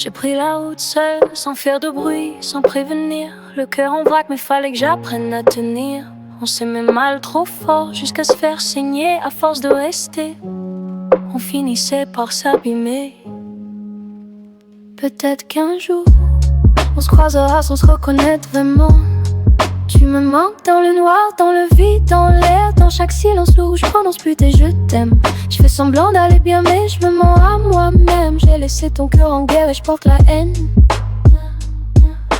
J'ai pris la route seule, sans faire de bruit, sans prévenir. Le cœur en vrac, mais fallait que j'apprenne à tenir. On s'aimait mal trop fort, jusqu'à se faire saigner à force de rester. On finissait par s'abîmer. Peut-être qu'un jour, on se croisera sans se reconnaître vraiment. Tu me manques dans le noir, dans le vide, dans l'air, dans chaque silence lourd où je prononce plus tes je t'aime. Je fais semblant d'aller bien mais je me mens à moi-même. J'ai laissé ton cœur en guerre et je porte la haine.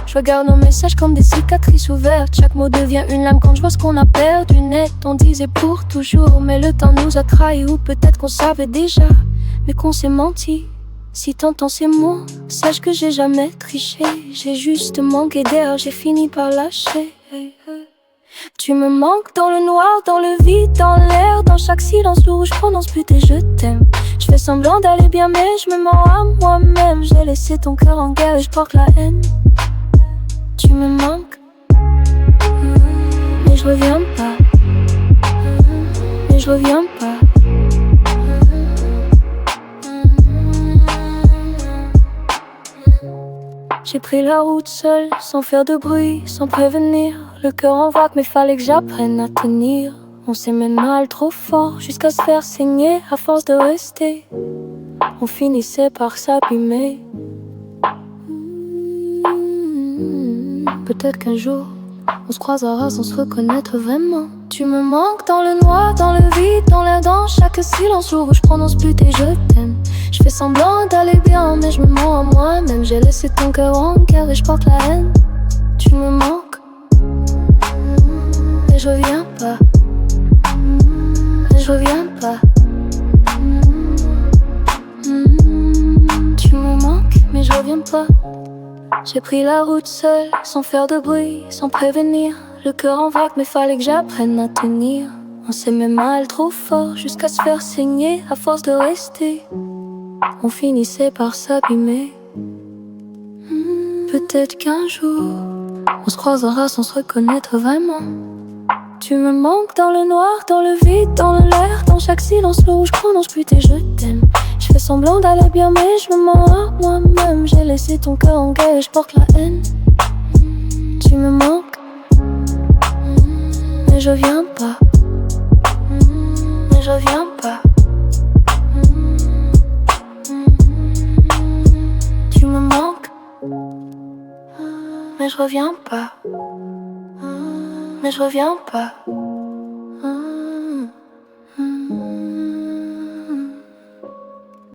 Je regarde nos messages comme des cicatrices ouvertes. Chaque mot devient une lame quand je vois ce qu'on a perdu net. On disait pour toujours mais le temps nous a trahis. Ou peut-être qu'on savait déjà mais qu'on s'est menti. Si t'entends ces mots, sache que j'ai jamais triché. J'ai juste manqué d'air, j'ai fini par lâcher. Tu me manques dans le noir, dans le vide, dans l'air, dans chaque silence où je prononce plus tes je t'aime. Je fais semblant d'aller bien mais je me mens à moi-même. J'ai laissé ton cœur en guerre et je porte la haine. Tu me manques, mais je reviens pas. Mais je reviens pas. J'ai pris la route seule, sans faire de bruit, sans prévenir. Le cœur en vrac, mais fallait que j'apprenne à tenir. On s'aimait mal trop fort, jusqu'à se faire saigner à force de rester. On finissait par s'abîmer. Peut-être qu'un jour, on se croisera sans se reconnaître vraiment. Tu me manques dans le noir, dans le vide, dans l'air, dans chaque silence où je prononce plus tes je t'aime. Je fais semblant d'aller bien mais je me mens à moi-même. J'ai laissé ton cœur en guerre et je porte la haine. Tu me manques, mais je reviens pas. Mais je reviens pas. Tu me manques, mais je reviens pas. J'ai pris la route seule, sans faire de bruit, sans prévenir. Le cœur en vrac, mais fallait que j'apprenne à tenir. On s'aimait mal trop fort, jusqu'à se faire saigner à force de rester. On finissait par s'abîmer. Peut-être qu'un jour, on se croisera sans se reconnaître vraiment. Tu me manques dans le noir, dans le vide, dans l'air, dans chaque silence lourd où je prononce plus tes je t'aime. Je fais semblant d'aller bien mais je me mens à moi-même. J'ai laissé ton cœur en guerre et je porte la haine. Tu me manques, mais je reviens pas. Mais je reviens pas. Tu me manques, mais je reviens pas. Mais je reviens pas.